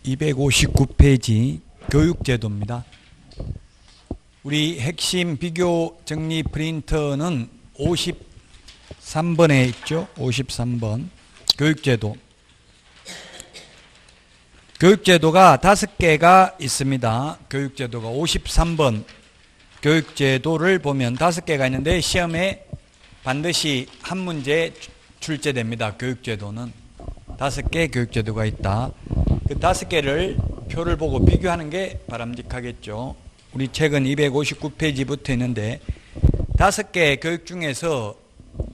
259페이지 교육제도입니다. 우리 핵심 비교 정리 프린터는 53번에 있죠. 53번 교육제도. 교육제도가 5개가 있습니다. 교육제도가 53번 교육제도를 보면 5개가 있는데 시험에 반드시 한 문제 출제됩니다. 교육제도는 5개 교육제도가 있다. 그 5개를 표를 보고 비교하는 게 바람직하겠죠. 우리 책은 259페이지부터 있는데 5개 교육 중에서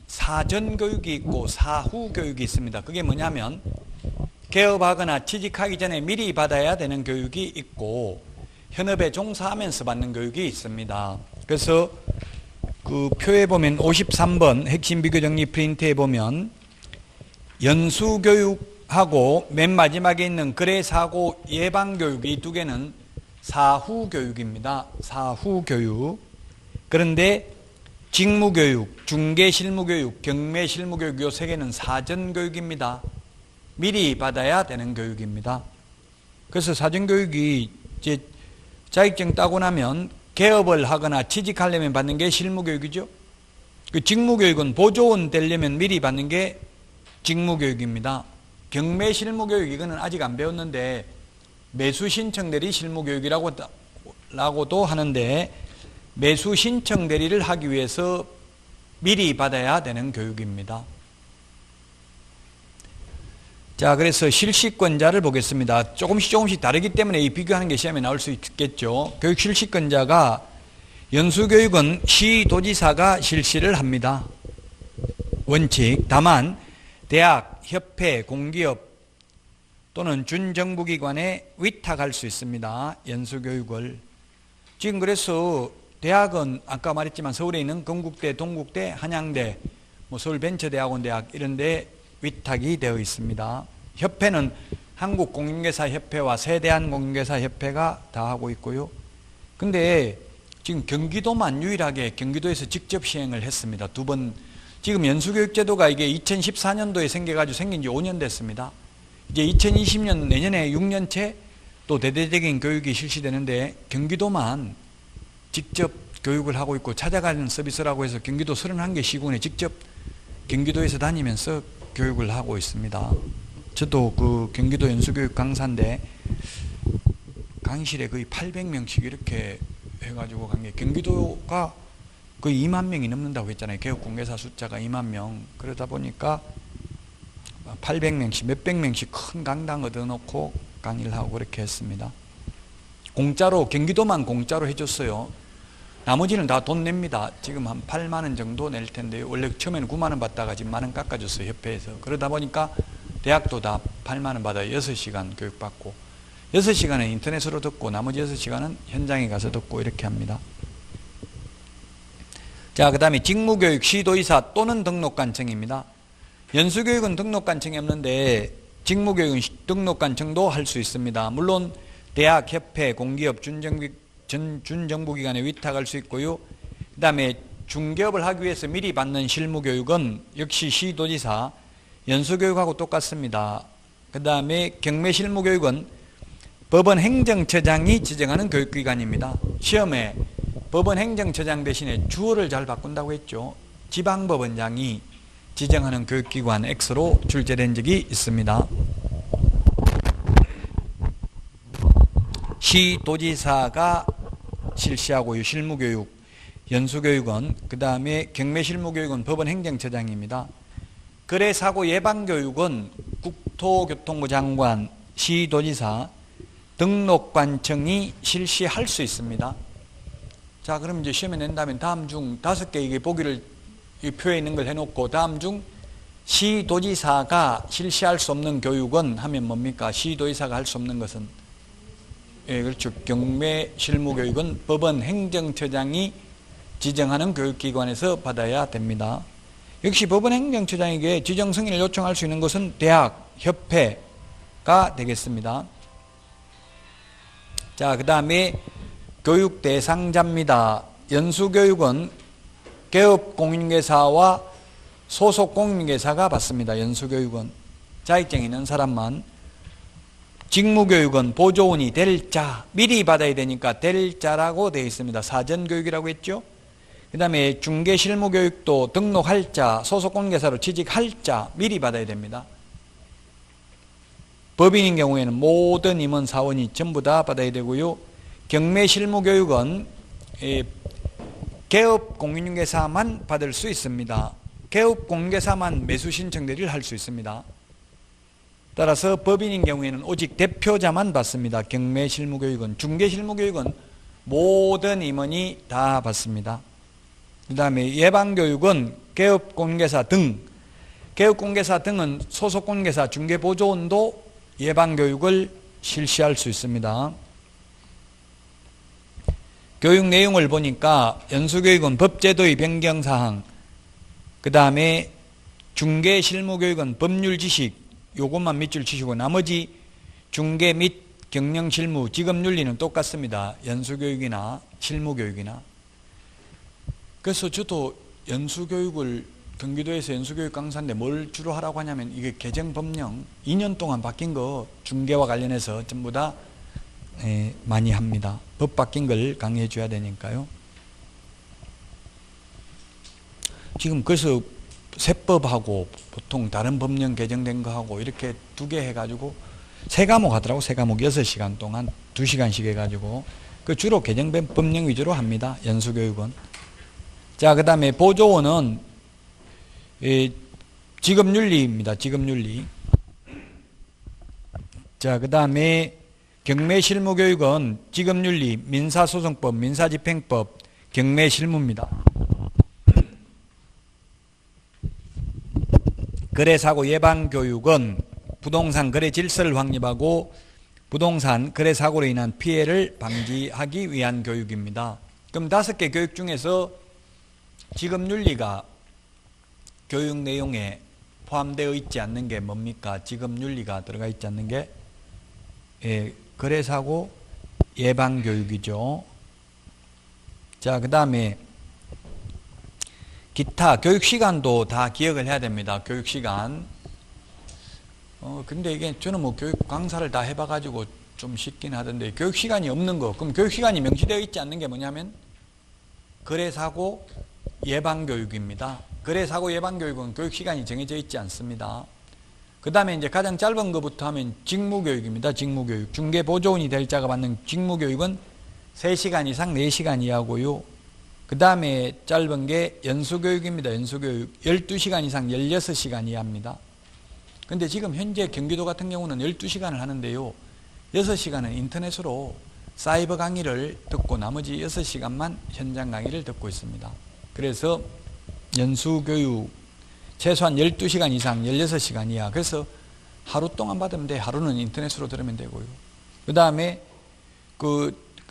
사전 교육이 있고 사후 교육이 있습니다. 그게 뭐냐면 개업하거나 취직하기 전에 미리 받아야 되는 교육이 있고 현업에 종사하면서 받는 교육이 있습니다. 그래서 그 표에 보면 53번 핵심 비교 정리 프린트에 보면 연수교육하고 맨 마지막에 있는 거래사고 예방교육 이 2개는 사후교육입니다. 사후교육. 그런데 직무교육, 중개실무교육, 경매실무교육 이 3개는 사전교육입니다. 미리 받아야 되는 교육입니다. 그래서 사전교육이 이제 자격증 따고 나면 개업을 하거나 취직하려면 받는 게 실무교육이죠. 그 직무교육은 보조원 되려면 미리 받는 게 직무교육입니다. 경매실무교육 이거는 아직 안 배웠는데 매수신청대리 실무교육이라고도 하는데 매수신청대리를 하기 위해서 미리 받아야 되는 교육입니다. 자, 그래서 실시권자를 보겠습니다. 조금씩 다르기 때문에 이 비교하는 게 시험에 나올 수 있겠죠. 교육 실시권자가 연수교육은 시도지사가 실시를 합니다. 원칙. 다만 대학, 협회, 공기업 또는 준정부기관에 위탁할 수 있습니다. 연수교육을. 지금 그래서 대학은 아까 말했지만 서울에 있는 건국대, 동국대, 한양대, 서울벤처대학원대학 이런 데 위탁이 되어 있습니다. 협회는 한국공인중개사협회와 세대한공인중개사협회가 다 하고 있고요. 근데 지금 경기도만 유일하게 경기도에서 직접 시행을 했습니다. 2번. 지금 연수교육제도가 이게 2014년도에 생긴 지 5년 됐습니다. 이제 2020년 내년에 6년째 또 대대적인 교육이 실시되는데 경기도만 직접 교육을 하고 있고 찾아가는 서비스라고 해서 경기도 31개 시군에 직접 경기도에서 다니면서 교육을 하고 있습니다. 저도 그 경기도 연수교육 강사인데 강의실에 거의 800명씩 이렇게 해가지고 간 게 경기도가 거의 2만 명이 넘는다고 했잖아요. 개업공개사 숫자가 2만 명. 그러다 보니까 800명씩 몇백 명씩 큰 강당 얻어놓고 강의를 하고 그렇게 했습니다. 공짜로 경기도만 공짜로 해줬어요. 나머지는 다 돈 냅니다. 지금 한 8만 원 정도 낼 텐데요. 원래 처음에는 9만 원 받다가 지금 만 원 깎아줬어요. 협회에서. 그러다 보니까 대학도 다 8만 원 받아요. 6시간 교육받고 6시간은 인터넷으로 듣고 나머지 6시간은 현장에 가서 듣고 이렇게 합니다. 자, 그 다음에 직무교육 시도의사 또는 등록관청입니다. 연수교육은 등록관청이 없는데 직무교육은 등록관청도 할 수 있습니다. 물론 대학, 협회, 공기업, 준정부기관에 위탁할 수 있고요. 그 다음에 중개업을 하기 위해서 미리 받는 실무교육은 역시 시도지사, 연수교육하고 똑같습니다. 그 다음에 경매실무교육은 법원행정처장이 지정하는 교육기관입니다. 시험에 법원행정처장 대신에 주어를 잘 바꾼다고 했죠. 지방법원장이 지정하는 교육기관 X로 출제된 적이 있습니다. 시도지사가 실시하고 실무교육, 연수교육은 그 다음에 경매실무교육은 법원행정처장입니다. 거래사고 예방교육은 국토교통부 장관, 시도지사, 등록관청이 실시할 수 있습니다. 자, 그럼 이제 시험에 낸다면 다음 중 5개 이게 보기를 이 표에 있는 걸 해놓고 다음 중 시도지사가 실시할 수 없는 교육은 하면 뭡니까? 시도지사가 할 수 없는 것은 예, 그렇죠. 경매실무교육은 법원행정처장이 지정하는 교육기관에서 받아야 됩니다. 역시 법원행정처장에게 지정 승인을 요청할 수 있는 것은 대학, 협회가 되겠습니다. 자, 그 다음에 교육 대상자입니다. 연수교육은 개업공인중개사와 소속공인중개사가 받습니다. 연수교육은 자격증 있는 사람만. 직무교육은 보조원이 될 자, 미리 받아야 되니까 될 자라고 되어 있습니다. 사전교육이라고 했죠. 그 다음에 중개실무교육도 등록할 자, 소속공개사로 취직할 자, 미리 받아야 됩니다. 법인인 경우에는 모든 임원 사원이 전부 다 받아야 되고요. 경매실무교육은 개업공인중개사만 받을 수 있습니다. 개업공인중개사만 매수신청대리를 할 수 있습니다. 따라서 법인인 경우에는 오직 대표자만 받습니다. 경매실무교육은. 중개실무교육은 모든 임원이 다 받습니다. 그 다음에 예방교육은 개업공인중개사 등, 개업공인중개사 등은 소속공인중개사 중개보조원도 예방교육을 실시할 수 있습니다. 교육 내용을 보니까 연수교육은 법제도의 변경사항, 그 다음에 중개실무교육은 법률지식, 요것만 밑줄 치시고 나머지 중개 및 경영실무, 직업윤리는 똑같습니다. 연수교육이나 실무교육이나. 그래서 저도 연수교육을 경기도에서 연수교육 강사인데 뭘 주로 하라고 하냐면 이게 개정법령 2년 동안 바뀐 거 중개와 관련해서 전부 다 많이 합니다. 법 바뀐 걸 강의해 줘야 되니까요. 지금 그래서 세법하고 보통 다른 법령 개정된 거 하고 이렇게 2개 해가지고 3과목 하더라고. 3과목 6시간 동안 2시간씩 해가지고 그 주로 개정된 법령 위주로 합니다. 연수교육은. 자, 그 다음에 보조원은 직업윤리입니다. 직업윤리. 자, 그 다음에 경매실무교육은 직업윤리, 민사소송법, 민사집행법, 경매실무입니다. 거래사고 예방교육은 부동산 거래 질서를 확립하고 부동산 거래사고로 인한 피해를 방지하기 위한 교육입니다. 그럼 5개 교육 중에서 직업윤리가 교육 내용에 포함되어 있지 않는 게 뭡니까? 직업윤리가 들어가 있지 않는 게 거래사고 예방교육이죠. 자, 그 다음에 기타 교육시간도 다 기억을 해야 됩니다. 교육시간. 근데 이게 저는 뭐 교육 강사를 다 해봐가지고 좀 쉽긴 하던데 교육시간이 없는 거. 그럼 교육시간이 명시되어 있지 않는 게 뭐냐면 거래사고 예방교육입니다. 거래사고 예방교육은 교육시간이 정해져 있지 않습니다. 그 다음에 이제 가장 짧은 것부터 하면 직무교육입니다. 직무교육. 중개보조원이 될 자가 받는 직무교육은 3시간 이상 4시간 이하고요. 그 다음에 짧은 게 연수교육입니다. 연수교육. 12시간 이상 16시간 이하입니다. 근데 지금 현재 경기도 같은 경우는 12시간을 하는데요. 6시간은 인터넷으로 사이버 강의를 듣고 나머지 6시간만 현장 강의를 듣고 있습니다. 그래서 연수교육 최소한 12시간 이상 16시간 이하. 그래서 하루 동안 받으면 돼. 하루는 인터넷으로 들으면 되고요. 그 다음에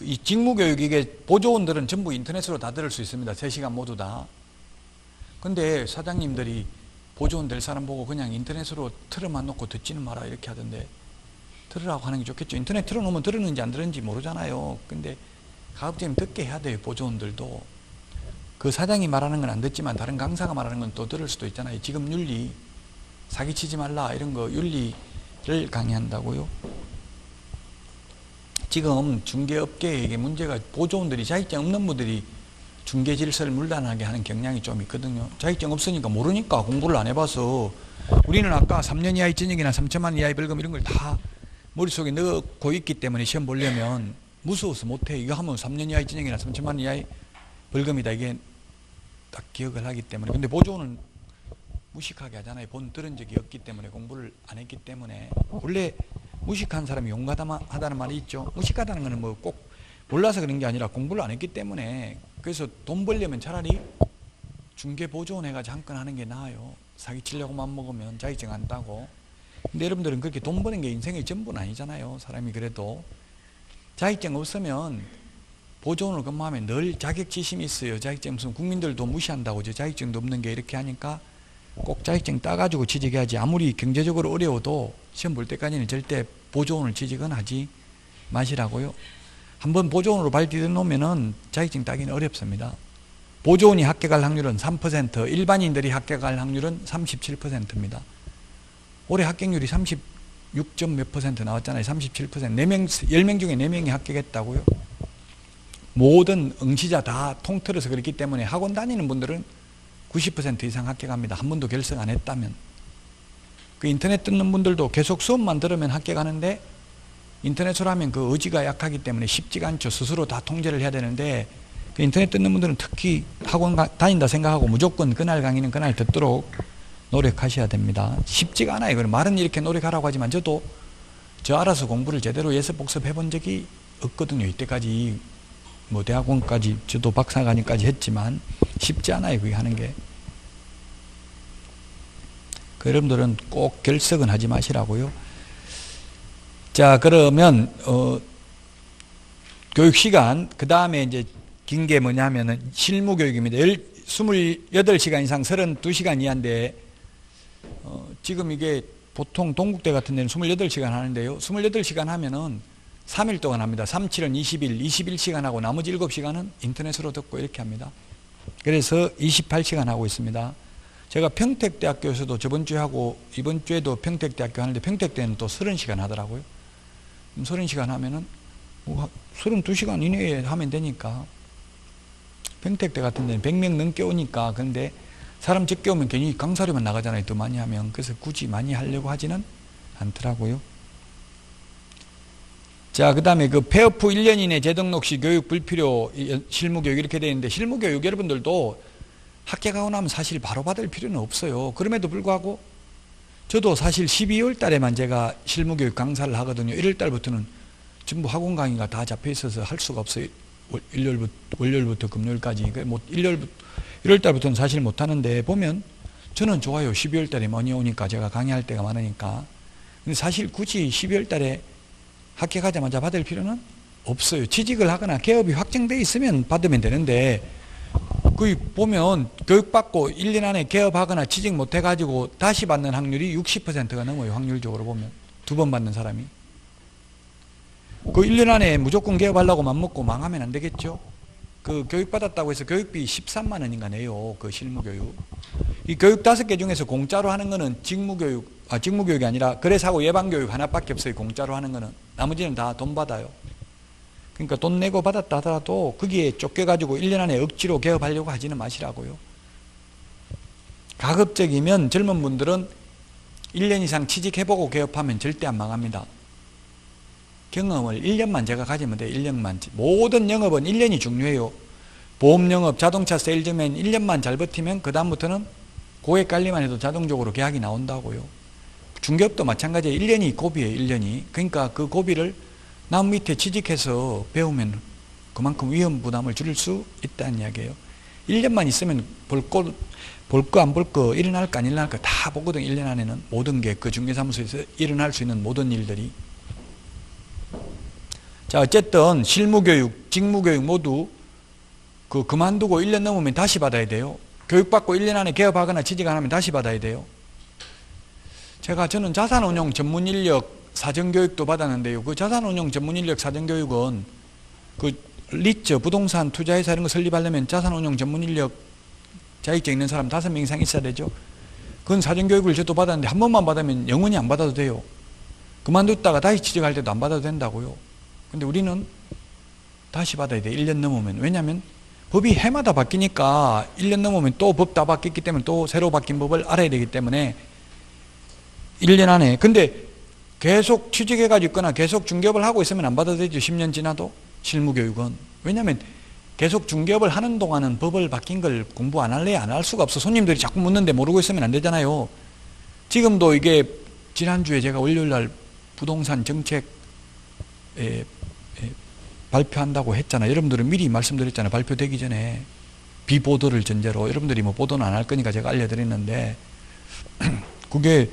이 직무교육 이게 보조원들은 전부 인터넷으로 다 들을 수 있습니다. 3시간 모두 다. 근데 사장님들이 보조원 될 사람 보고 그냥 인터넷으로 틀어만 놓고 듣지는 마라 이렇게 하던데 들으라고 하는 게 좋겠죠. 인터넷 틀어놓으면 들었는지 안 들었는지 모르잖아요. 근데 가급적이면 듣게 해야 돼요. 보조원들도. 그 사장이 말하는 건 안 듣지만 다른 강사가 말하는 건 또 들을 수도 있잖아요. 지금 윤리, 사기치지 말라 이런 거 윤리를 강의한다고요. 지금 중개업계에 이게 문제가 보조원들이 자격증 없는 분들이 중개 질서를 물단하게 하는 경향이 좀 있거든요. 자격증 없으니까 모르니까 공부를 안 해봐서 우리는 아까 3년 이하의 징역이나 3천만 원 이하의 벌금 이런 걸 다 머릿속에 넣고 있기 때문에 시험 보려면 무서워서 못해. 이거 하면 3년 이하의 징역이나 3천만 원 이하의 벌금이다. 이게 딱 기억을 하기 때문에. 근데 보조원은 무식하게 하잖아요. 본 들은 적이 없기 때문에 공부를 안 했기 때문에. 원래 무식한 사람이 용감하다는 말이 있죠. 무식하다는 거는 뭐 꼭 몰라서 그런 게 아니라 공부를 안 했기 때문에. 그래서 돈 벌려면 차라리 중개보조원 해가지고 한 건 하는 게 나아요. 사기치려고만 먹으면 자격증 안 따고. 근데 여러분들은 그렇게 돈 버는 게 인생의 전부는 아니잖아요. 사람이 그래도. 자격증 없으면 보조원을 근무하면 늘 자격지심이 있어요. 자격증 없으면 국민들도 무시한다고. 자격증도 없는 게 이렇게 하니까 꼭 자격증 따가지고 취직해야지. 아무리 경제적으로 어려워도 시험 볼 때까지는 절대 보조원을 취직은 하지 마시라고요. 한번 보조원으로 발 디뎌놓으면 자격증 따기는 어렵습니다. 보조원이 합격할 확률은 3%, 일반인들이 합격할 확률은 37%입니다. 올해 합격률이 6점 몇 퍼센트 나왔잖아요. 37%. 4명, 10명 중에 4명이 합격했다고요. 모든 응시자 다 통틀어서 그렇기 때문에 학원 다니는 분들은 90% 이상 합격합니다. 한 번도 결석 안 했다면. 그 인터넷 듣는 분들도 계속 수업만 들으면 합격하는데 인터넷으로 하면 그 의지가 약하기 때문에 쉽지가 않죠. 스스로 다 통제를 해야 되는데 그 인터넷 듣는 분들은 특히 학원 다닌다 생각하고 무조건 그날 강의는 그날 듣도록 노력하셔야 됩니다. 쉽지가 않아요. 그럼 말은 이렇게 노력하라고 하지만 저도 저 알아서 공부를 제대로 예습 복습해 본 적이 없거든요. 이때까지 뭐 대학원까지 저도 박사과정까지 했지만 쉽지 않아요. 그게 하는 게. 그 여러분들은 꼭 결석은 하지 마시라고요. 자, 그러면 교육 시간 그 다음에 이제 긴 게 뭐냐면은 실무 교육입니다. 28시간 이상 32시간 이하인데 지금 이게 보통 동국대 같은 데는 28시간 하는데요. 28시간 하면은 3일 동안 합니다. 3, 7은 20일, 21시간 하고 나머지 7시간은 인터넷으로 듣고 이렇게 합니다. 그래서 28시간 하고 있습니다. 제가 평택대학교에서도 저번 주에 하고 이번 주에도 평택대학교 하는데 평택대는 또 30시간 하더라고요. 30시간 하면은 32시간 이내에 하면 되니까 평택대 같은 데는 100명 넘게 오니까 근데 사람 적게 오면 괜히 강사료만 나가잖아요. 더 많이 하면. 그래서 굳이 많이 하려고 하지는 않더라고요. 자, 그 다음에 그 폐업 후 1년 이내 재등록 시 교육 불필요 실무교육 이렇게 되어 있는데 실무교육 여러분들도 합격하고 나면 사실 바로 받을 필요는 없어요. 그럼에도 불구하고 저도 사실 12월 달에만 제가 실무교육 강사를 하거든요. 1월 달부터는 전부 학원 강의가 다 잡혀 있어서 할 수가 없어요. 월요일부터 금요일까지. 1월 달부터는 사실 못 하는데 보면 저는 좋아요. 12월 달에 많이 오니까 제가 강의할 때가 많으니까. 근데 사실 굳이 12월 달에 합격하자마자 받을 필요는 없어요. 취직을 하거나 개업이 확정돼 있으면 받으면 되는데 그 보면 교육받고 1년 안에 개업하거나 취직 못 해가지고 다시 받는 확률이 60%가 넘어요. 확률적으로 보면. 2번 받는 사람이. 그 1년 안에 무조건 개업하려고 맘먹고 망하면 안 되겠죠. 그 교육받았다고 해서 교육비 13만 원인가 내요. 그 실무교육. 이 교육 5개 중에서 공짜로 하는 거는 직무교육이 아니라 거래사고 예방교육 하나밖에 없어요. 공짜로 하는 거는. 나머지는 다 돈 받아요. 그러니까 돈 내고 받았다 하더라도 거기에 쫓겨가지고 1년 안에 억지로 개업하려고 하지는 마시라고요. 가급적이면 젊은 분들은 1년 이상 취직해보고 개업하면 절대 안 망합니다. 경험을 1년만 제가 가지면 돼요. 1년만. 모든 영업은 1년이 중요해요. 보험영업, 자동차 세일즈맨 1년만 잘 버티면 그 다음부터는 고객 관리만 해도 자동적으로 계약이 나온다고요. 중개업도 마찬가지예요. 1년이 고비예요. 1년이. 그러니까 그 고비를 남 밑에 취직해서 배우면 그만큼 위험 부담을 줄일 수 있다는 이야기예요. 1년만 있으면 볼 거 안 볼 거 일어날까 안 일어날까 다 보거든. 1년 안에는 모든 게 그 중개사무소에서 일어날 수 있는 모든 일들이. 자, 어쨌든 실무교육, 직무교육 모두 그만두고 1년 넘으면 다시 받아야 돼요. 교육받고 1년 안에 개업하거나 취직 안 하면 다시 받아야 돼요. 저는 자산운용 전문인력 사전교육도 받았는데요. 그 자산운용 전문인력 사전교육은 그 리츠, 부동산 투자회사 이런 거 설립하려면 자산운용 전문인력 자격증 있는 사람 5명 이상 있어야 되죠. 그건 사전교육을 저도 받았는데 한 번만 받으면 영원히 안 받아도 돼요. 그만뒀다가 다시 취직할 때도 안 받아도 된다고요. 근데 우리는 다시 받아야 돼. 1년 넘으면. 왜냐하면 법이 해마다 바뀌니까 1년 넘으면 또 법 다 바뀌었기 때문에 또 새로 바뀐 법을 알아야 되기 때문에 1년 안에. 근데 계속 취직해가지고 있거나 계속 중개업을 하고 있으면 안 받아도 되죠. 10년 지나도 실무교육은. 왜냐하면 계속 중개업을 하는 동안은 법을 바뀐 걸 공부 안 할래 안 할 수가 없어. 손님들이 자꾸 묻는데 모르고 있으면 안 되잖아요. 지금도 이게 지난주에 제가 월요일날 부동산 정책 발표한다고 했잖아요. 여러분들은 미리 말씀드렸잖아요. 발표되기 전에 비보도를 전제로. 여러분들이 뭐 보도는 안 할 거니까 제가 알려드렸는데 그게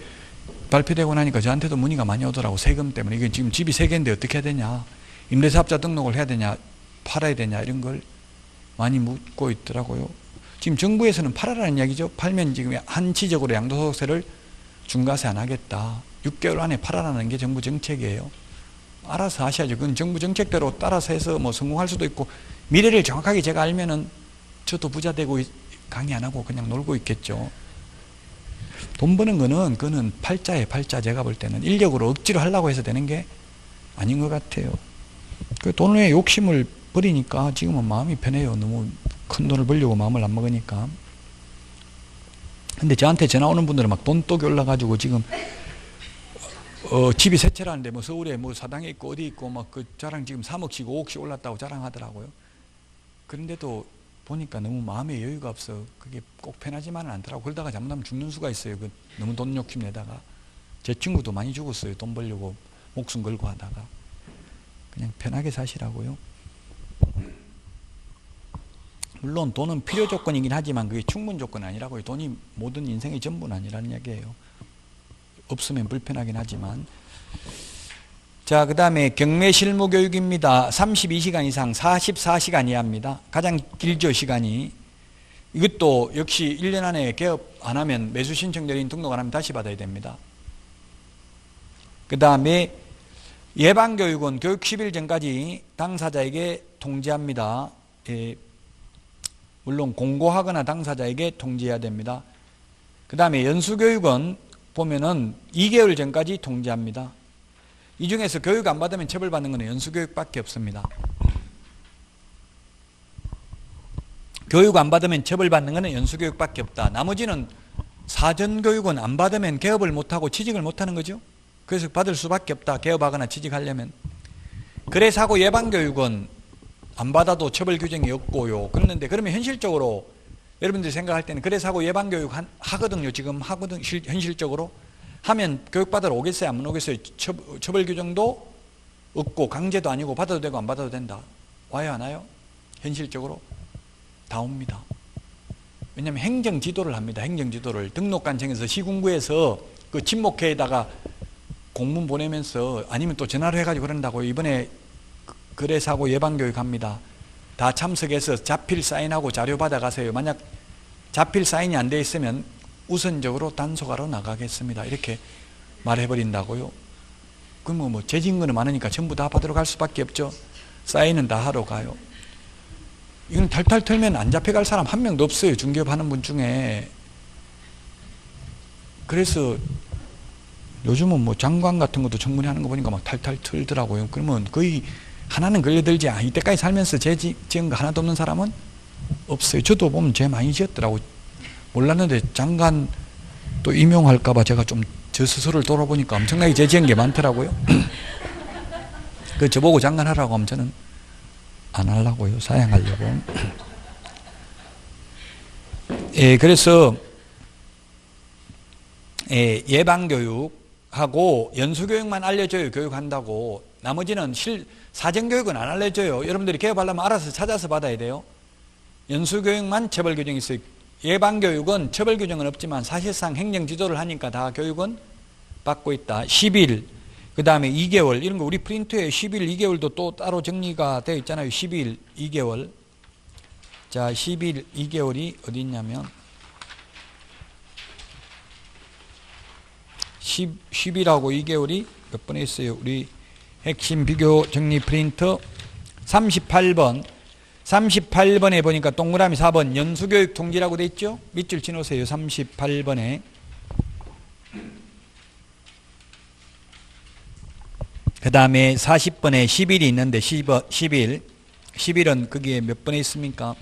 발표되고 나니까 저한테도 문의가 많이 오더라고. 세금 때문에. 이게 지금 집이 3개인데 어떻게 해야 되냐, 임대사업자 등록을 해야 되냐, 팔아야 되냐, 이런 걸 많이 묻고 있더라고요. 지금 정부에서는 팔아라는 이야기죠. 팔면 지금 한치적으로 양도소득세를 중과세 안 하겠다. 6개월 안에 팔아라는 게 정부 정책이에요. 알아서 하셔야죠. 그건 정부 정책대로 따라서 해서 뭐 성공할 수도 있고, 미래를 정확하게 제가 알면은 저도 부자 되고 강의 안 하고 그냥 놀고 있겠죠. 돈 버는 거는 그거는 팔자예요. 팔자. 제가 볼 때는 인력으로 억지로 하려고 해서 되는 게 아닌 것 같아요. 그 돈에 욕심을 버리니까 지금은 마음이 편해요. 너무 큰 돈을 벌려고 마음을 안 먹으니까. 근데 저한테 전화 오는 분들은 막 돈독이 올라가지고 지금 집이 세 채라는데 뭐 서울에 뭐 사당에 있고 어디 있고 막 그 자랑 지금 3억씩 5억씩 올랐다고 자랑하더라고요. 그런데도 보니까 너무 마음에 여유가 없어. 그게 꼭 편하지만은 않더라고. 그러다가 잘못하면 죽는 수가 있어요. 그 너무 돈 욕심 내다가. 제 친구도 많이 죽었어요. 돈 벌려고 목숨 걸고 하다가. 그냥 편하게 사시라고요. 물론 돈은 필요 조건이긴 하지만 그게 충분 조건은 아니라고요. 돈이 모든 인생의 전부는 아니라는 얘기예요. 없으면 불편하긴 하지만. 자, 그 다음에 경매 실무 교육입니다. 32시간 이상 44시간 이하입니다. 가장 길죠, 시간이. 이것도 역시 1년 안에 개업 안 하면 매수 신청 내린 등록 안 하면 다시 받아야 됩니다. 그 다음에 예방교육은 교육 10일 전까지 당사자에게 통지합니다. 예, 물론 공고하거나 당사자에게 통지해야 됩니다. 그 다음에 연수교육은 보면은 2개월 전까지 통지합니다. 이 중에서 교육 안 받으면 처벌받는 것은 연수교육밖에 없습니다. 교육 안 받으면 처벌받는 것은 연수교육밖에 없다. 나머지는 사전교육은 안 받으면 개업을 못하고 취직을 못하는 거죠. 그래서 받을 수밖에 없다. 개업하거나 취직하려면. 거래사고 예방교육은 안 받아도 처벌 규정이 없고요. 그런데 그러면 현실적으로 여러분들이 생각할 때는 거래사고 예방교육 하거든요. 지금 하거든. 현실적으로. 하면 교육받으러 오겠어요? 안 오겠어요? 처벌 규정도 없고 강제도 아니고 받아도 되고 안 받아도 된다. 와요? 안 와요? 현실적으로? 다 옵니다. 왜냐하면 행정지도를 합니다. 행정지도를. 등록관청에서 시군구에서 그 친목회에다가 공문 보내면서 아니면 또 전화로 해가지고 그런다고 이번에 거래사고 예방교육 합니다. 다 참석해서 자필 사인하고 자료 받아가세요. 만약 자필 사인이 안 돼 있으면 우선적으로 단속하러 나가겠습니다. 이렇게 말해버린다고요. 그럼 뭐 재진거는 많으니까 전부 다 받으러 갈 수밖에 없죠. 사인은 다 하러 가요. 이건 탈탈 털면 안 잡혀갈 사람 한 명도 없어요. 중개업 하는 분 중에. 그래서 요즘은 뭐 장관 같은 것도 청문회 하는 거 보니까 막 탈탈 털더라고요. 그러면 거의 하나는 걸려들지. 이때까지 살면서 죄 지은 거 하나도 없는 사람은 없어요. 저도 보면 죄 많이 지었더라고요. 몰랐는데 장관 또 임용할까봐 제가 좀 저 스스로를 돌아보니까 엄청나게 죄 지은 게 많더라고요. 그 저보고 장관 하라고 하면 저는 안 하려고요. 사양하려고. 예, 그래서 예방교육하고 연수교육만 알려줘요. 교육한다고. 나머지는 사전교육은 안 알려줘요. 여러분들이 개업하려면 알아서 찾아서 받아야 돼요. 연수교육만 처벌 규정이 있어요. 예방교육은 처벌 규정은 없지만 사실상 행정지도를 하니까 다 교육은 받고 있다. 10일, 그 다음에 2개월, 이런 거 우리 프린트에 10일, 2개월도 또 따로 정리가 되어 있잖아요. 10일, 2개월. 자, 10일, 2개월이 어디 있냐면 10일하고 2개월이 몇 번에 있어요. 우리 핵심 비교 정리 프린트 38번. 38번에 보니까 동그라미 4번 연수교육 통지라고 돼 있죠? 밑줄 치놓으세요. 38번에. 그 다음에 40번에 10일이 있는데 10일. 10일은 거기에 몇 번에 있습니까?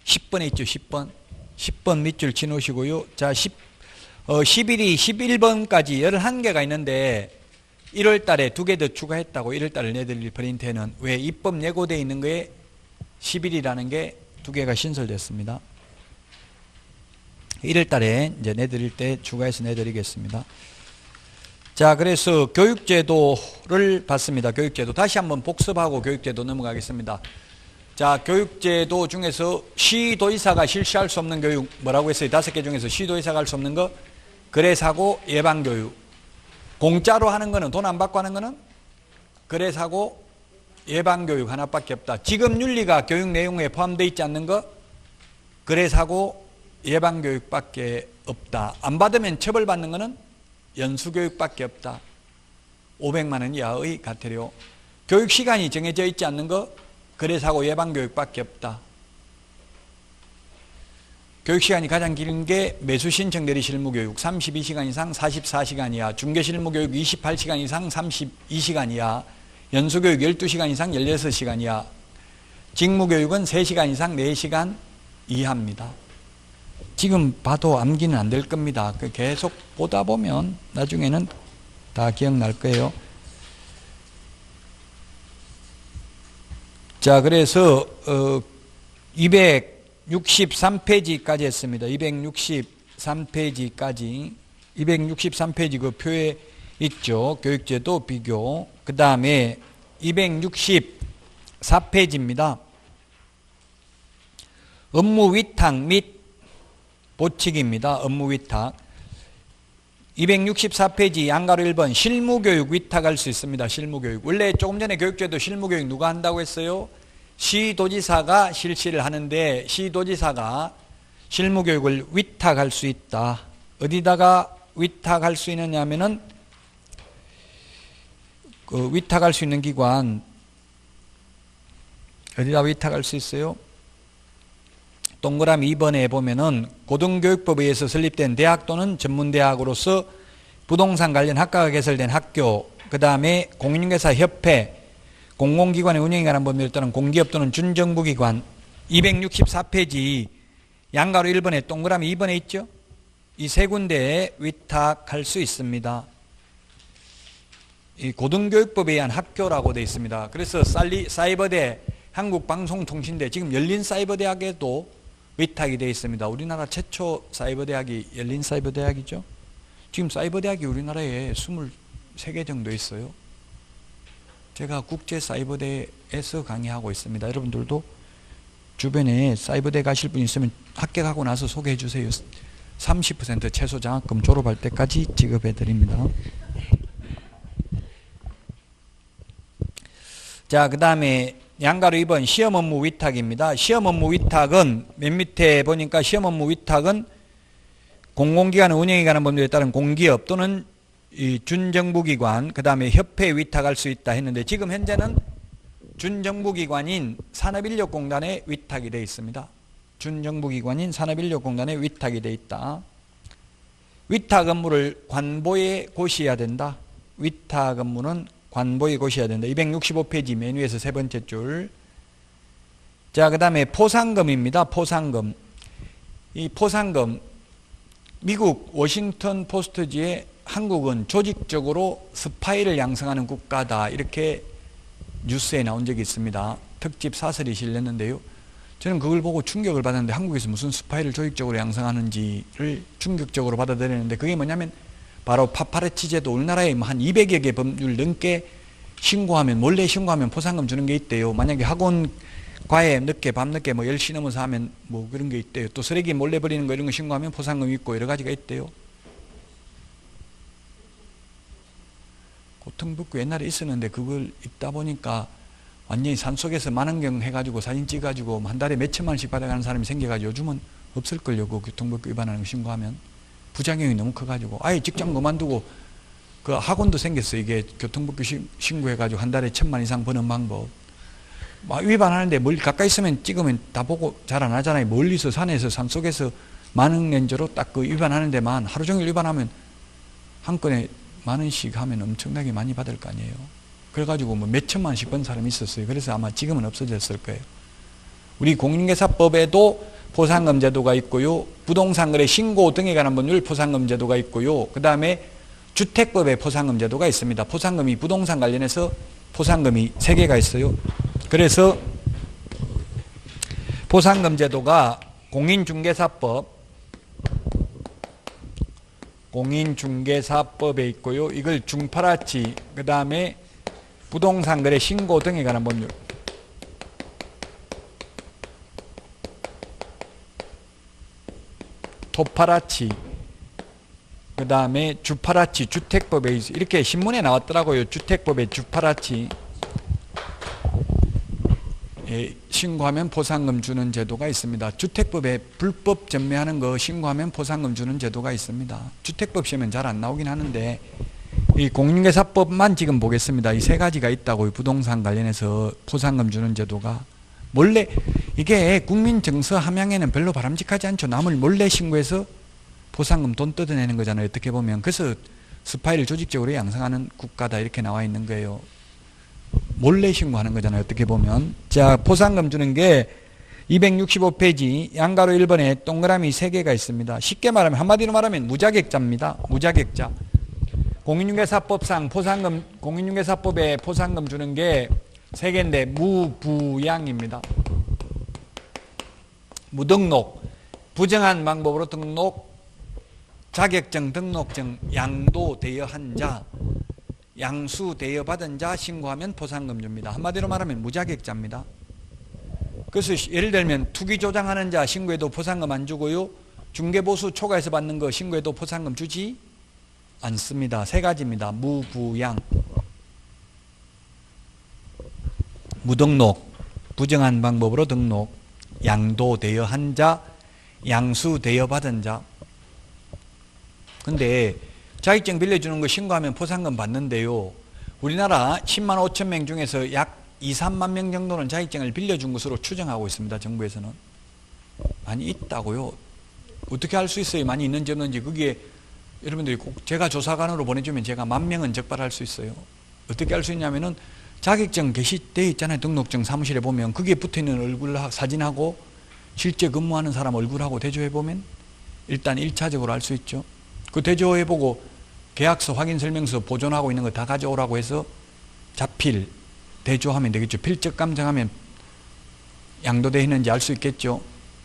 10번에 있죠. 10번. 10번 밑줄 치놓으시고요. 자, 10일이 11번까지 11개가 있는데 1월 달에 2개 더 추가했다고. 1월 달에 내드릴 프린트에는 왜 입법 예고되어 있는 거에 10일이라는 게 2개가 신설됐습니다. 1월 달에 이제 내드릴 때 추가해서 내드리겠습니다. 자, 그래서 교육제도를 봤습니다. 교육제도. 다시 한번 복습하고 교육제도 넘어가겠습니다. 자, 교육제도 중에서 시도의사가 실시할 수 없는 교육 뭐라고 했어요? 5개 중에서 시도의사가 할 수 없는 거 거래사고 예방교육. 공짜로 하는 거는 돈 안 받고 하는 거는 거래사고 예방교육 하나밖에 없다. 지급윤리가 교육 내용에 포함되어 있지 않는 거 거래사고 예방교육밖에 없다. 안 받으면 처벌받는 거는 연수교육밖에 없다. 500만 원 이하의 과태료. 교육시간이 정해져 있지 않는 거 거래사고 예방교육밖에 없다. 교육시간이 가장 긴 게 매수신청 대리 실무교육 32시간 이상 44시간 이하, 중개실무교육 28시간 이상 32시간 이하, 연수교육 12시간 이상 16시간 이하, 직무교육은 3시간 이상 4시간 이하입니다. 지금 봐도 암기는 안 될 겁니다. 계속 보다 보면 나중에는 다 기억날 거예요. 자, 그래서 263페이지까지 했습니다. 263페이지 그 표에 있죠. 교육제도 비교. 그 다음에 264페이지입니다. 업무 위탁 및 보칙입니다. 업무 위탁. 264페이지 양가로 1번 실무교육 위탁할 수 있습니다. 실무교육. 원래 조금 전에 교육제도 실무교육 누가 한다고 했어요? 시도지사가 실시를 하는데 시도지사가 실무교육을 위탁할 수 있다. 어디다가 위탁할 수 있느냐 하면은 그 위탁할 수 있는 기관 어디다 위탁할 수 있어요? 동그라미 2번에 보면은 고등교육법에 의해서 설립된 대학 또는 전문대학으로서 부동산 관련 학과가 개설된 학교, 그 다음에 공인중개사협회, 공공기관의 운영에 관한 법률에 따른 공기업 또는 준정부기관. 264페이지 양가로 1번에 동그라미 2번에 있죠? 이 세 군데에 위탁할 수 있습니다. 이 고등교육법에 의한 학교라고 되어 있습니다. 그래서 사이버대, 한국방송통신대, 지금 열린사이버대학에도 위탁이 되어 있습니다. 우리나라 최초 사이버대학이 열린사이버대학이죠. 지금 사이버대학이 우리나라에 23개 정도 있어요. 제가 국제사이버대에서 강의하고 있습니다. 여러분들도 주변에 사이버대 가실 분 있으면 합격하고 나서 소개해 주세요. 30% 최소 장학금 졸업할 때까지 지급해 드립니다. 자, 그 다음에 양가로 2번 시험 업무 위탁입니다. 시험 업무 위탁은 맨 밑에 보니까 시험 업무 위탁은 공공기관 운영에 관한 법률에 따른 공기업 또는 이 준정부기관, 그 다음에 협회에 위탁할 수 있다 했는데 지금 현재는 준정부기관인 산업인력공단에 위탁이 되어 있습니다. 준정부기관인 산업인력공단에 위탁이 되어 있다. 위탁 업무를 관보에 고시해야 된다. 위탁 업무는 관보에 고시해야 된다. 265페이지 메뉴에서 세 번째 줄. 자, 그 다음에 포상금입니다. 포상금. 이 포상금, 미국 워싱턴 포스트지에 한국은 조직적으로 스파이를 양성하는 국가다. 이렇게 뉴스에 나온 적이 있습니다. 특집 사설이 실렸는데요. 저는 그걸 보고 충격을 받았는데 한국에서 무슨 스파이를 조직적으로 양성하는지를 충격적으로 받아들였는데 그게 뭐냐면 바로 파파라치 제도. 우리나라에 한 200여 개 법률 넘게 신고하면, 몰래 신고하면 포상금 주는 게 있대요. 만약에 학원 과외 늦게, 밤늦게 뭐 10시 넘어서 하면 뭐 그런 게 있대요. 또 쓰레기 몰래 버리는 거 이런 거 신고하면 포상금 있고 여러 가지가 있대요. 고통북구 옛날에 있었는데 그걸 읽다 보니까 완전히 산속에서 만원경 해가지고 사진 찍어가지고 한 달에 몇천만 원씩 받아가는 사람이 생겨가지고 요즘은 없을걸요. 그 교통법규 위반하는 거 신고하면. 부작용이 너무 커가지고 아예 직장 그만두고 그 학원도 생겼어요. 이게 교통법규 신고해가지고 한 달에 1,000만 이상 버는 방법. 막 위반하는데 멀리 가까이 있으면 찍으면 다 보고 잘 안 하잖아요. 멀리서 산에서 산속에서 만원 렌즈로 딱 그 위반하는 데만 하루 종일 위반하면 한 건에 10,000원씩 하면 엄청나게 많이 받을 거 아니에요. 그래가지고 뭐 몇천만 원씩 번 사람이 있었어요. 그래서 아마 지금은 없어졌을 거예요. 우리 공인중개사법에도 포상금 제도가 있고요. 부동산 거래 신고 등에 관한 법률 포상금 제도가 있고요. 그 다음에 주택법에 포상금 제도가 있습니다. 포상금이 부동산 관련해서 포상금이 3개가 있어요. 그래서 포상금 제도가 공인중개사법에 있고요. 이걸 중파라치, 그 다음에 부동산 거래 신고 등에 관한 법률. 토파라치, 그 다음에 주파라치, 주택법에 이렇게 신문에 나왔더라고요. 주택법에 주파라치. 신고하면 포상금 주는 제도가 있습니다. 주택법에 불법 전매하는 거 신고하면 포상금 주는 제도가 있습니다. 주택법 시험은 잘 안 나오긴 하는데 이 공인중개사법만 지금 보겠습니다. 이 3가지가 있다고 부동산 관련해서 포상금 주는 제도가 몰래, 이게 국민 정서 함양에는 별로 바람직하지 않죠. 남을 몰래 신고해서 보상금 돈 뜯어내는 거잖아요. 어떻게 보면. 그래서 스파이를 조직적으로 양성하는 국가다 이렇게 나와 있는 거예요. 몰래 신고하는 거잖아요. 어떻게 보면. 자, 보상금 주는 게 265페이지 양가로 1번에 동그라미 3개가 있습니다. 쉽게 말하면, 한마디로 말하면 무자격자입니다. 무자격자. 공인중개사법상 보상금, 공인중개사법에 보상금 주는 게 3개인데 무부양입니다. 무등록, 부정한 방법으로 등록, 자격증, 등록증, 양도 대여한 자, 양수 대여받은 자 신고하면 보상금 줍니다. 한마디로 말하면 무자격자입니다. 그래서 예를 들면 투기 조장하는 자 신고해도 보상금 안 주고요. 중개보수 초과해서 받는 거 신고해도 보상금 주지 않습니다. 3가지입니다. 무부양, 무등록, 부정한 방법으로 등록, 양도 대여한 자, 양수 대여받은 자. 근데 자격증 빌려주는 거 신고하면 보상금 받는데요. 우리나라 10만 5천 명 중에서 약 2, 3만 명 정도는 자격증을 빌려준 것으로 추정하고 있습니다. 정부에서는. 많이 있다고요. 어떻게 알 수 있어요? 많이 있는지 없는지. 그게 여러분들이 꼭 제가 조사관으로 보내주면 제가 10,000명은 적발할 수 있어요. 어떻게 알 수 있냐면은 자격증 게시되어 있잖아요. 등록증 사무실에 보면 그게 붙어있는 얼굴 사진하고 실제 근무하는 사람 얼굴하고 대조해보면 일단 1차적으로 알 수 있죠. 그 대조해보고 계약서, 확인설명서 보존하고 있는 거 다 가져오라고 해서 자필, 대조하면 되겠죠. 필적 감정하면 양도되어 있는지 알 수 있겠죠.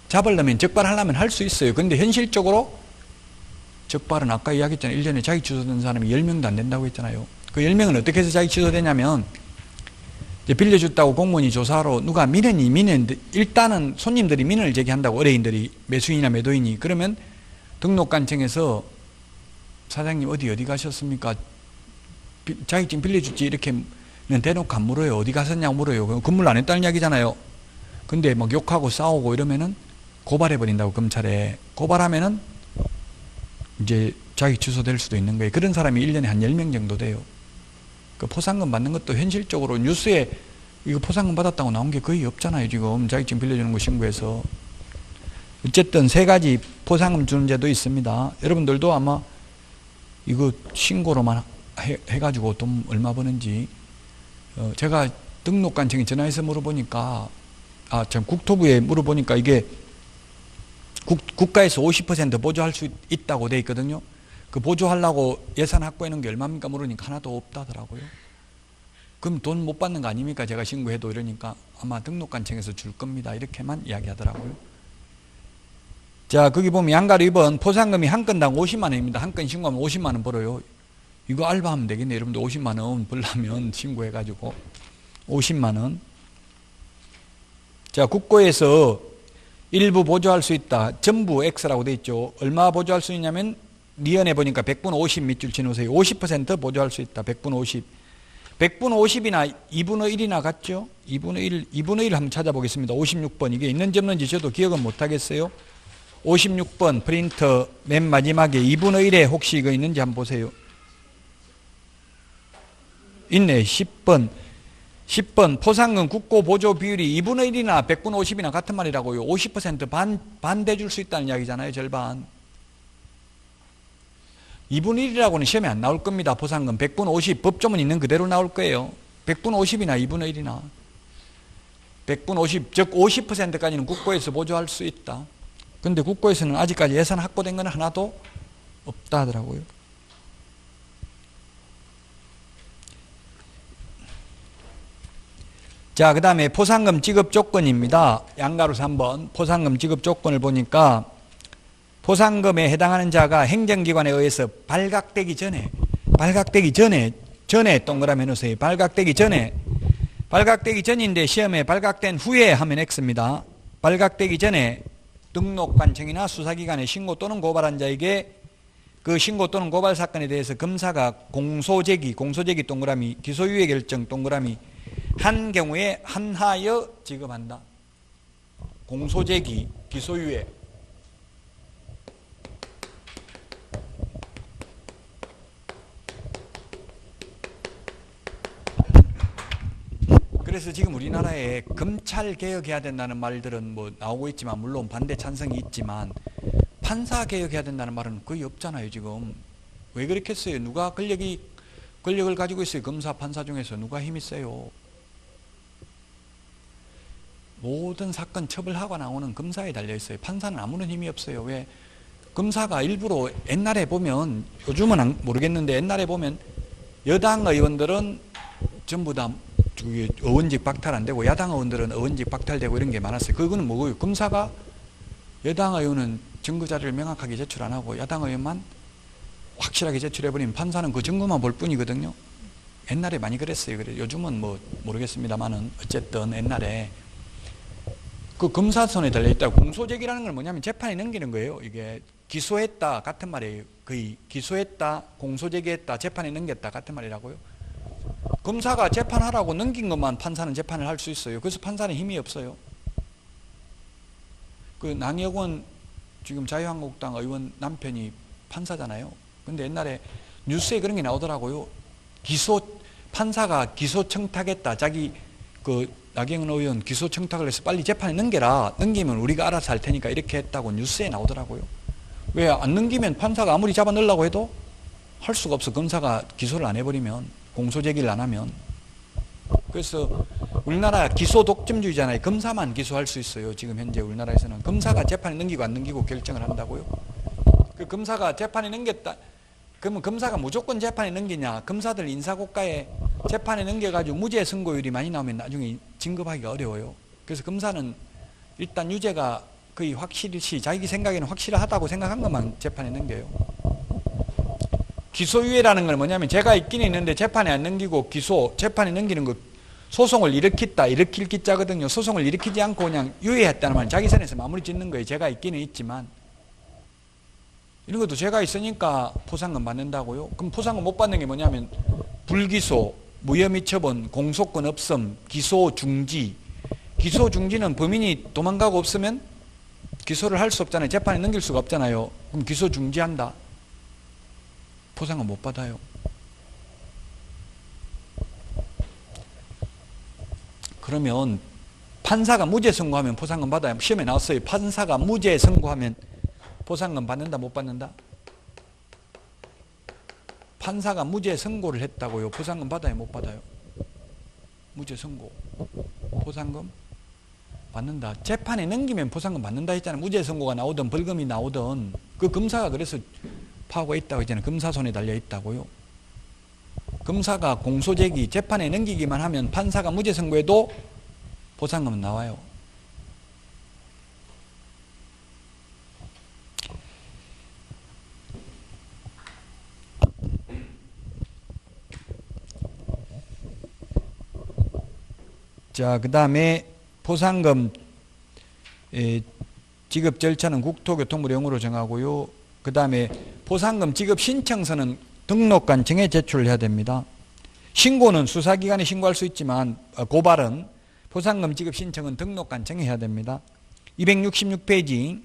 잡으려면, 적발하려면 할 수 있어요. 근데 현실적으로 적발은 아까 이야기했잖아요. 1년에 자기 취소된 사람이 10명도 안 된다고 했잖아요. 그 10명은 어떻게 해서 자기 취소되냐면 이제 빌려줬다고 공무원이 조사하러 누가 일단은 손님들이 민원을 제기한다고, 의뢰인들이, 매수인이나 매도인이. 그러면 등록관청에서 사장님 어디 가셨습니까? 자격증 빌려줬지 이렇게는 대놓고 안 물어요. 어디 가셨냐고 물어요. 근무를 안 했다는 이야기잖아요. 근데 막 욕하고 싸우고 이러면은 고발해버린다고, 검찰에. 고발하면은 이제 자기 취소될 수도 있는 거예요. 그런 사람이 1년에 한 10명 정도 돼요. 그 포상금 받는 것도 현실적으로 뉴스에 이거 포상금 받았다고 나온 게 거의 없잖아요. 지금 자격증 빌려주는 거 신고해서. 어쨌든 3가지 포상금 주는 제도 있습니다. 여러분들도 아마 이거 신고로만 해가지고 돈 얼마 버는지, 제가 등록관청에 전화해서 물어보니까, 국토부에 물어보니까 이게 국가에서 50% 보조할 수 있다고 돼 있거든요. 그 보조하려고 예산 확보해놓은 게 얼마입니까? 물으니까 하나도 없다더라고요. 그럼 돈 못 받는 거 아닙니까? 제가 신고해도. 이러니까 아마 등록관청에서 줄 겁니다. 이렇게만 이야기하더라고요. 자, 거기 보면 양가로 2번 포상금이 한 건당 50만 원입니다. 한 건 신고하면 50만 원 벌어요. 이거 알바하면 되겠네. 여러분들 50만 원 벌려면 신고해가지고 50만 원. 자, 국고에서 일부 보조할 수 있다. 전부 X라고 돼 있죠. 얼마 보조할 수 있냐면 리언에 보니까 100분 50 밑줄 치놓으세요. 50% 보조할 수 있다. 100분 50. 100분 50이나 2분의 1이나 같죠? 2분의 1 한번 찾아보겠습니다. 56번. 이게 있는지 없는지 저도 기억은 못하겠어요. 56번 프린터 맨 마지막에 2분의 1에 혹시 이거 있는지 한번 보세요. 있네. 10번. 10번 포상금 국고 보조 비율이 2분의 1이나 100분 50이나 같은 말이라고요. 50% 반대 줄 수 있다는 이야기잖아요. 절반. 2분의 1이라고는 시험에 안 나올 겁니다. 보상금 100분 50 법조문 있는 그대로 나올 거예요. 100분 50이나 2분의 1이나 100분 50, 즉 50%까지는 국고에서 보조할 수 있다. 근데 국고에서는 아직까지 예산 확보된 건 하나도 없다 하더라고요. 자, 그 다음에 포상금 지급 조건입니다. 양가로 3번 포상금 지급 조건을 보니까 포상금에 해당하는 자가 행정기관에 의해서 발각되기 전에 동그라미 해놓으세요. 발각되기 전인데 시험에 발각된 후에 하면 X입니다. 발각되기 전에 등록관청이나 수사기관에 신고 또는 고발한 자에게 그 신고 또는 고발 사건에 대해서 검사가 공소제기 동그라미, 기소유예 결정 동그라미 한 경우에 한하여 지급한다. 공소제기, 기소유예. 그래서 지금 우리나라에 검찰 개혁해야 된다는 말들은 뭐 나오고 있지만, 물론 반대 찬성이 있지만 판사 개혁해야 된다는 말은 거의 없잖아요. 지금 왜 그렇겠어요? 누가 권력을 가지고 있어요? 검사 판사 중에서 누가 힘이 세요? 모든 사건 처벌하고 나오는 검사에 달려 있어요. 판사는 아무런 힘이 없어요. 왜? 검사가 일부러, 옛날에 보면, 요즘은 모르겠는데 옛날에 보면 여당 의원들은 전부 다 의원직 박탈 안 되고 야당 의원들은 의원직 박탈되고 이런 게 많았어요. 그거는 뭐고요? 검사가, 여당 의원은 증거 자료를 명확하게 제출 안 하고 야당 의원만 확실하게 제출해버리면 판사는 그 증거만 볼 뿐이거든요. 옛날에 많이 그랬어요. 그래. 요즘은 뭐 모르겠습니다만은 어쨌든 옛날에 그 검사 손에 달려있다. 공소제기라는 건 뭐냐면 재판에 넘기는 거예요. 이게 기소했다 같은 말이에요. 거의 기소했다, 공소제기했다, 재판에 넘겼다 같은 말이라고요. 검사가 재판하라고 넘긴 것만 판사는 재판을 할 수 있어요. 그래서 판사는 힘이 없어요. 그 낭여권 지금 자유한국당 의원 남편이 판사잖아요. 근데 옛날에 뉴스에 그런 게 나오더라고요. 판사가 기소 청탁했다. 자기 나경원 의원 기소 청탁을 해서 빨리 재판에 넘겨라. 넘기면 우리가 알아서 할 테니까 이렇게 했다고 뉴스에 나오더라고요. 왜 안 넘기면 판사가 아무리 잡아 넣으려고 해도 할 수가 없어. 검사가 기소를 안 해버리면, 공소제기를 안 하면. 그래서 우리나라 기소 독점주의잖아요. 검사만 기소할 수 있어요. 지금 현재 우리나라에서는 검사가 재판에 넘기고 안 넘기고 결정을 한다고요. 그 검사가 재판에 넘겼다. 그러면 검사가 무조건 재판에 넘기냐? 검사들 인사고가에 재판에 넘겨가지고 무죄 선고율이 많이 나오면 나중에 진급하기가 어려워요. 그래서 검사는 일단 유죄가 거의 확실시, 자기 생각에는 확실하다고 생각한 것만 재판에 넘겨요. 기소유예라는 건 뭐냐면, 제가 있긴 있는데 재판에 안 넘기고 재판에 넘기는 거, 소송을 일으킬 기자거든요. 소송을 일으키지 않고 그냥 유예했다는 말은 자기 선에서 마무리 짓는 거예요. 제가 있기는 있지만. 이런 것도 제가 있으니까 포상금 받는다고요? 그럼 포상금 못 받는 게 뭐냐면, 불기소, 무혐의 처분, 공소권 없음, 기소 중지. 기소 중지는 범인이 도망가고 없으면 기소를 할 수 없잖아요. 재판에 넘길 수가 없잖아요. 그럼 기소 중지한다. 포상금 못 받아요. 그러면 판사가 무죄 선고하면 포상금 받아요. 시험에 나왔어요. 판사가 무죄 선고하면 포상금 받는다, 못 받는다? 판사가 무죄 선고를 했다고요. 포상금 받아요, 못 받아요? 무죄 선고. 포상금 받는다. 재판에 넘기면 포상금 받는다 했잖아요. 무죄 선고가 나오든 벌금이 나오든. 그 검사가 그래서 파고 있다고 했잖아요. 검사 손에 달려 있다고요. 검사가 공소제기, 재판에 넘기기만 하면 판사가 무죄 선고해도 보상금은 나와요. 자, 그 다음에 포상금 지급 절차는 국토교통부령으로 정하고요. 그 다음에 포상금 지급 신청서는 등록관청에 제출해야 됩니다. 신고는 수사기관에 신고할 수 있지만 고발은, 포상금 지급 신청은 등록관청에 해야 됩니다. 266페이지.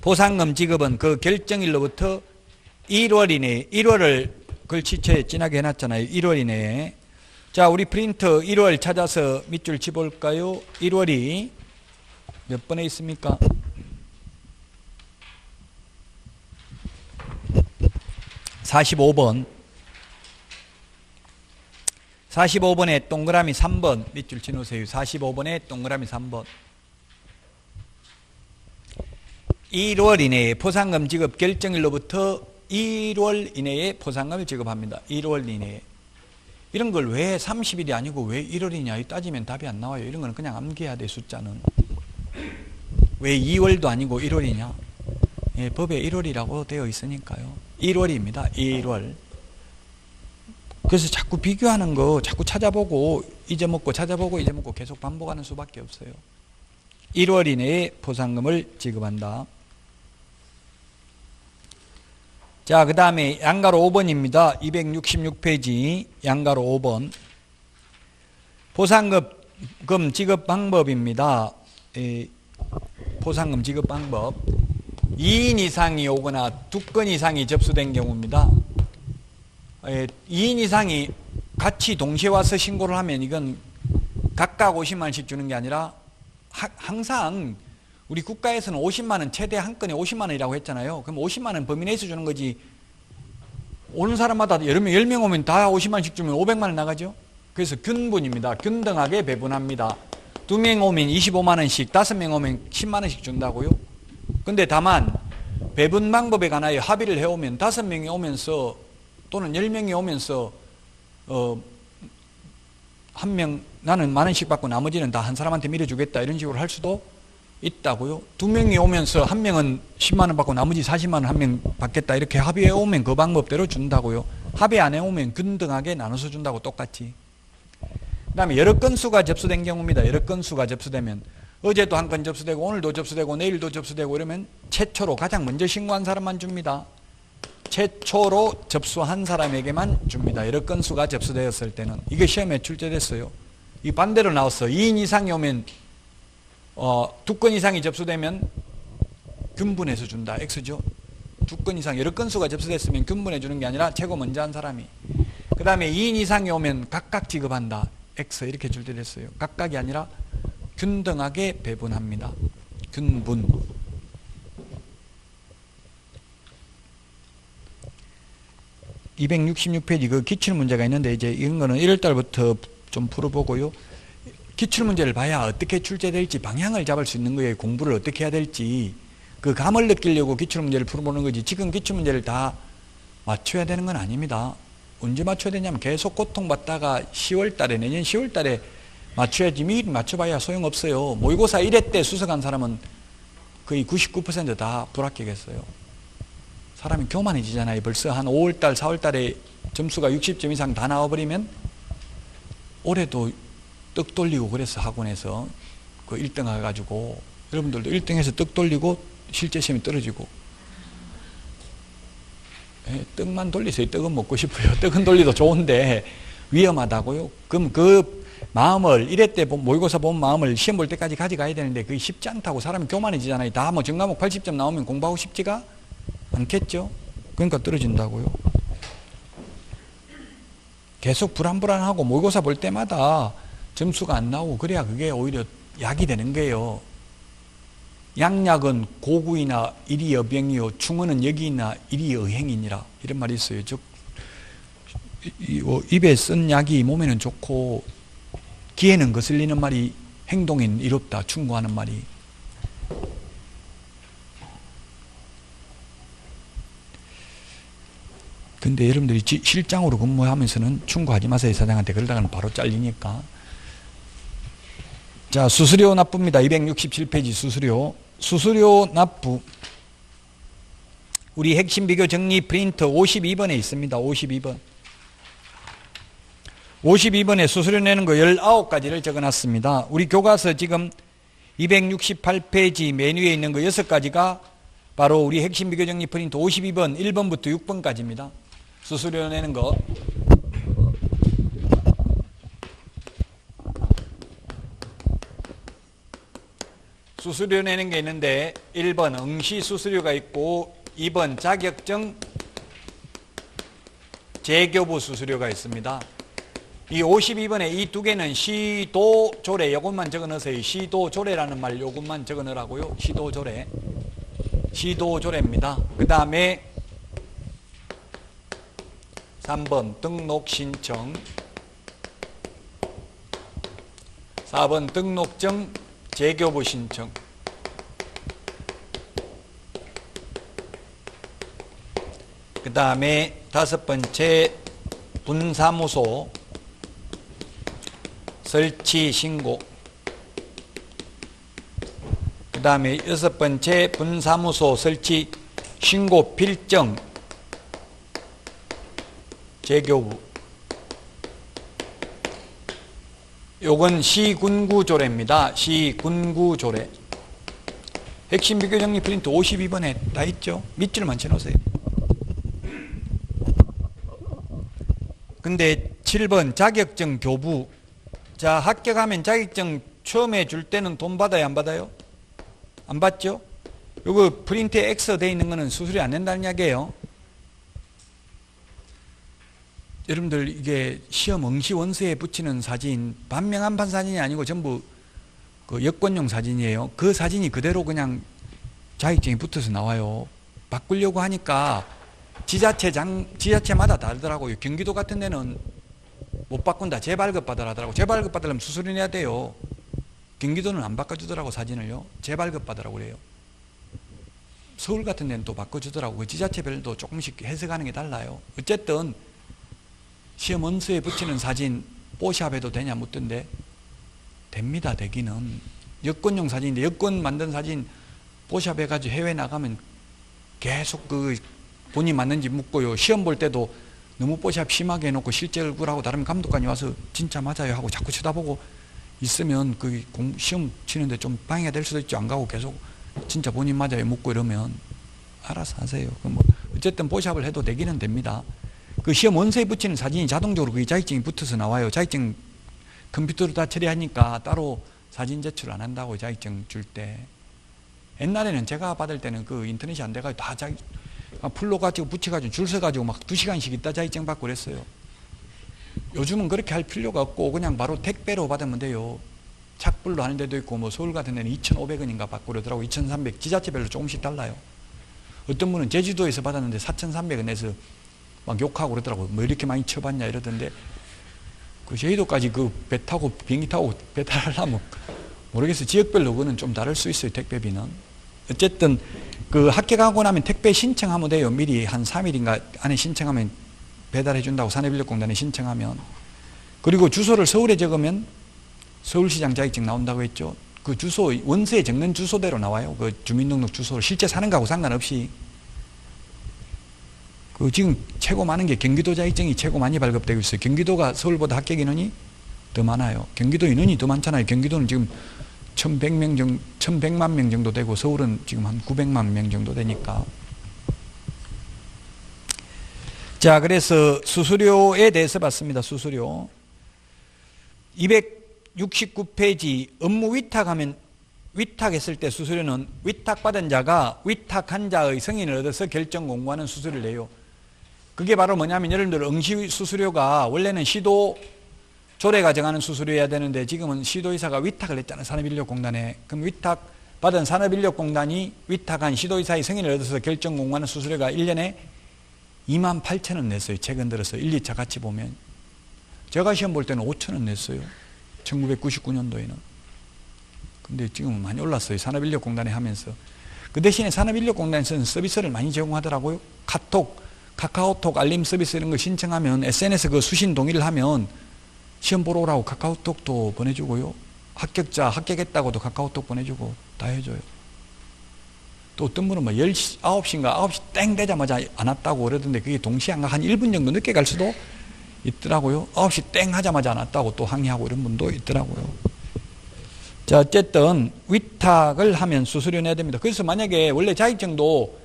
포상금 지급은 그 결정일로부터 1월 이내에, 1월을 글씨체에 진하게 해놨잖아요. 1월 이내에. 자, 우리 프린터 1월 찾아서 밑줄 집어볼까요? 1월이 몇 번에 있습니까? 45번. 45번에 동그라미 3번 밑줄 치놓으세요. 45번에 동그라미 3번. 1월 이내에 포상금 지급 결정일로부터 1월 이내에 포상금을 지급합니다. 1월 이내에. 이런 걸 왜 30일이 아니고 왜 1월이냐 따지면 답이 안 나와요. 이런 거는 그냥 암기해야 돼, 숫자는. 왜 2월도 아니고 1월이냐? 예, 법에 1월이라고 되어 있으니까요. 1월입니다. 1월. 그래서 자꾸 비교하는 거 자꾸 찾아보고 잊어먹고 찾아보고 잊어먹고 계속 반복하는 수밖에 없어요. 1월 이내에 포상금을 지급한다. 자, 그 다음에 양가로 5번입니다. 266페이지 양가로 5번. 포상금 지급 방법입니다. 포상금 지급 방법. 2인 이상이 오거나 2건 이상이 접수된 경우입니다. 2인 이상이 같이 동시에 와서 신고를 하면 이건 각각 50만 원씩 주는 게 아니라 항상 우리 국가에서는 50만 원 최대 한 건에 50만 원이라고 했잖아요. 그럼 50만 원 범위 내에서 주는 거지. 오는 사람마다 10명 오면 다 50만 원씩 주면 500만 원 나가죠. 그래서 균분입니다. 균등하게 배분합니다. 2명 오면 25만 원씩, 5명 오면 10만 원씩 준다고요. 근데 다만 배분 방법에 관하여 합의를 해오면 5명이 오면서 또는 10명이 오면서 한 명 나는 만 원씩 받고 나머지는 다 한 사람한테 밀어주겠다 이런 식으로 할 수도 있다고요. 2명이 오면서 한 명은 10만 원 받고 나머지 40만 원 한 명 받겠다 이렇게 합의해 오면 그 방법대로 준다고요. 합의 안 해오면 균등하게 나눠서 준다고 똑같이. 그 다음에 여러 건수가 접수된 경우입니다. 여러 건수가 접수되면 어제도 한 건 접수되고 오늘도 접수되고 내일도 접수되고 이러면 최초로 가장 먼저 신고한 사람만 줍니다. 최초로 접수한 사람에게만 줍니다. 여러 건수가 접수되었을 때는. 이게 시험에 출제됐어요. 이 반대로 나왔어. 2인 이상이 오면 2건 이상이 접수되면 균분해서 준다. X죠. 2건 이상 여러 건수가 접수됐으면 균분해 주는 게 아니라 최고 먼저 한 사람이. 그 다음에 2인 이상이 오면 각각 지급한다. X 이렇게 출제됐어요. 각각이 아니라 균등하게 배분합니다. 균분. 266페이지 그 기출문제가 있는데 이제 이런 거는 1월달부터 좀 풀어보고요. 기출문제를 봐야 어떻게 출제될지 방향을 잡을 수 있는 거예요. 공부를 어떻게 해야 될지. 그 감을 느끼려고 기출문제를 풀어보는 거지. 지금 기출문제를 다 맞춰야 되는 건 아닙니다. 언제 맞춰야 되냐면 계속 고통받다가 10월달에 내년 10월달에 맞춰야지. 미리 맞춰봐야 소용없어요. 모의고사 1회 때 수석한 사람은 거의 99% 다 불합격했어요. 사람이 교만해지잖아요. 벌써 한 5월달 4월달에 점수가 60점 이상 다 나와버리면 올해도 떡 돌리고 그래서 학원에서 그 1등 해가지고 여러분들도 1등해서 떡 돌리고 실제 시험이 떨어지고 떡만 돌리세요. 떡은 먹고 싶어요. 떡은 돌리도 좋은데 위험하다고요. 그럼 그 마음을 1회 때 모의고사 본 마음을 시험 볼 때까지 가져가야 되는데 그게 쉽지 않다고. 사람이 교만해지잖아요. 다 뭐 전과목 80점 나오면 공부하고 싶지가 않겠죠. 그러니까 떨어진다고요. 계속 불안불안하고 모의고사 볼 때마다 점수가 안 나오고 그래야 그게 오히려 약이 되는 거예요. 양약은 고구이나 일이 여병이요 충언은 여기이나 일이 여행이니라 이런 말이 있어요. 즉 입에 쓴 약이 몸에는 좋고 귀에는 거슬리는 말이 행동엔 이롭다 충고하는 말이. 근데 여러분들이 실장으로 근무하면서는 충고하지 마세요. 사장한테. 그러다가는 바로 잘리니까. 자, 수수료 납부입니다. 267페이지 수수료. 수수료 납부. 우리 핵심 비교 정리 프린터 52번에 있습니다. 52번. 52번에 수수료 내는 거 19가지를 적어놨습니다. 우리 교과서 지금 268페이지 메뉴에 있는 거 6가지가 바로 우리 핵심 비교 정리 프린터 52번 1번부터 6번까지입니다. 수수료 내는 거. 수수료 내는 게 있는데 1번 응시 수수료가 있고 2번 자격증 재교부 수수료가 있습니다. 이 52번에 이 두 개는 시도조례 요것만 적어 넣으세요. 시도조례라는 말 요것만 적어 넣으라고요. 시도조례. 시도조례입니다. 그 다음에 3번 등록신청 4번 등록증 재교부 신청 그 다음에 5번째 분사무소 설치 신고 그 다음에 6번째 분사무소 설치 신고 필정 재교부 요건 시군구조례입니다. 시군구조례. 핵심 비교 정리 프린트 52번에 다 있죠. 밑줄만 쳐놓으세요. 근데 7번 자격증 교부. 자, 합격하면 자격증 처음에 줄 때는 돈 받아요? 안 받아요? 안 받죠? 요거 프린트에 X 돼 있는 거는 수수료 안 낸다는 이야기예요. 여러분들 이게 시험 응시 원서에 붙이는 사진 반명한판 사진이 아니고 전부 그 여권용 사진이에요. 그 사진이 그대로 그냥 자격증이 붙어서 나와요. 바꾸려고 하니까 지자체마다 다르더라고요. 경기도 같은 데는 못 바꾼다. 재발급 받으라더라고. 재발급 받으려면 수수료 내야 돼요. 경기도는 안 바꿔주더라고. 사진을요. 재발급 받으라고 그래요. 서울 같은 데는 또 바꿔주더라고. 그 지자체별도 조금씩 해석하는 게 달라요. 어쨌든 시험 원서에 붙이는 사진 뽀샵해도 되냐 묻던데 됩니다. 되기는. 여권용 사진인데 여권 만든 사진 뽀샵해가지고 해외 나가면 계속 그 본인 맞는지 묻고요. 시험 볼 때도 너무 뽀샵 심하게 해놓고 실제 얼굴하고 다른 감독관이 와서 진짜 맞아요 하고 자꾸 쳐다보고 있으면 그 시험 치는데 좀 방해가 될 수도 있죠. 안 가고 계속 진짜 본인 맞아요 묻고 이러면 알아서 하세요. 뭐 어쨌든 뽀샵을 해도 되기는 됩니다. 그 시험 원서에 붙이는 사진이 자동적으로 그 자격증이 붙어서 나와요. 자격증 컴퓨터로 다 처리하니까 따로 사진 제출 안 한다고 자격증 줄 때. 옛날에는 제가 받을 때는 그 인터넷이 안 돼가지고 다 풀로 가지고 붙여가지고 줄 서가지고 막 2시간씩 있다 자격증 받고 그랬어요. 요즘은 그렇게 할 필요가 없고 그냥 바로 택배로 받으면 돼요. 착불로 하는 데도 있고 뭐 서울 같은 데는 2,500원인가 받고 그러더라고. 2,300 지자체별로 조금씩 달라요. 어떤 분은 제주도에서 받았는데 4,300원 내서 막 욕하고 그러더라고요. 뭐 이렇게 많이 쳐봤냐 이러던데 그 제주도까지 그 배 타고 비행기 타고 배달하려면 모르겠어요. 지역별로 그거는 좀 다를 수 있어요. 택배비는. 어쨌든 그 합격하고 나면 택배 신청하면 돼요. 미리 한 3일인가 안에 신청하면 배달해 준다고 산업인력공단에 신청하면. 그리고 주소를 서울에 적으면 서울시장 자격증 나온다고 했죠. 그 주소 원서에 적는 주소대로 나와요. 그 주민등록 주소를 실제 사는 거하고 상관없이. 그 지금 최고 많은 게 경기도 자격증이 최고 많이 발급되고 있어요. 경기도가 서울보다 합격 인원이 더 많아요. 경기도 인원이 더 많잖아요. 경기도는 지금 1,100만 명 정도 되고 서울은 지금 한 900만 명 정도 되니까. 자, 그래서 수수료에 대해서 봤습니다. 수수료 269페이지 업무 위탁하면 위탁했을 때 수수료는 위탁받은 자가 위탁한 자의 승인을 얻어서 결정 공고하는 수수료를 내요. 그게 바로 뭐냐면 여러분들 응시 수수료가 원래는 시도 조례가 정하는 수수료여야 되는데 지금은 시도의사가 위탁을 했잖아요. 산업인력공단에. 그럼 위탁받은 산업인력공단이 위탁한 시도의사의 승인을 얻어서 결정 공고하는 수수료가 1년에 28,000원 냈어요. 최근 들어서 1, 2차 같이 보면. 제가 시험 볼 때는 5,000원 냈어요. 1999년도에는. 근데 지금은 많이 올랐어요. 산업인력공단에 하면서. 그 대신에 산업인력공단에서는 서비스를 많이 제공하더라고요. 카카오톡 알림 서비스 이런 거 신청하면 SNS 그 수신 동의를 하면 시험 보러 오라고 카카오톡도 보내주고요. 합격자 합격했다고도 카카오톡 보내주고 다 해줘요. 또 어떤 분은 뭐 10시, 9시인가 9시 땡 되자마자 안 왔다고 그러던데 그게 동시에 한 1분 정도 늦게 갈 수도 있더라고요. 9시 땡 하자마자 안 왔다고 또 항의하고 이런 분도 있더라고요. 자, 어쨌든 위탁을 하면 수수료 내야 됩니다. 그래서 만약에 원래 자격증도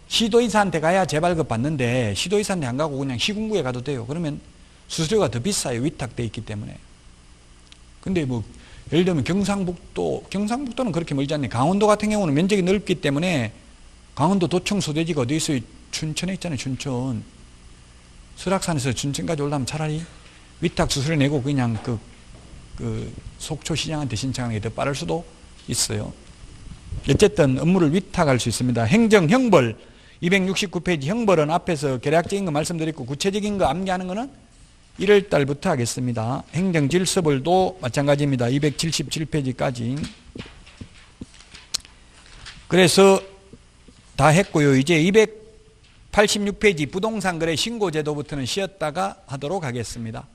시도의사한테 가야 재발급 받는데 시도의사한테 안 가고 그냥 시군구에 가도 돼요. 그러면 수수료가 더 비싸요. 위탁돼 있기 때문에. 근데 뭐 예를 들면 경상북도는 그렇게 멀지 않네. 강원도 같은 경우는 면적이 넓기 때문에 강원도 도청 소대지가 어디 있어요? 춘천에 있잖아요. 춘천. 설악산에서 춘천까지 올라면 차라리 위탁 수수료 내고 그냥 그 속초시장한테 신청하는 게 더 빠를 수도 있어요. 어쨌든 업무를 위탁할 수 있습니다. 행정, 형벌 269페이지 형벌은 앞에서 계략적인 거 말씀드렸고 구체적인 거 암기하는 거는 1월 달부터 하겠습니다. 행정질서벌도 마찬가지입니다. 277페이지까지. 그래서 다 했고요. 이제 286페이지 부동산 거래 신고제도부터는 쉬었다가 하도록 하겠습니다.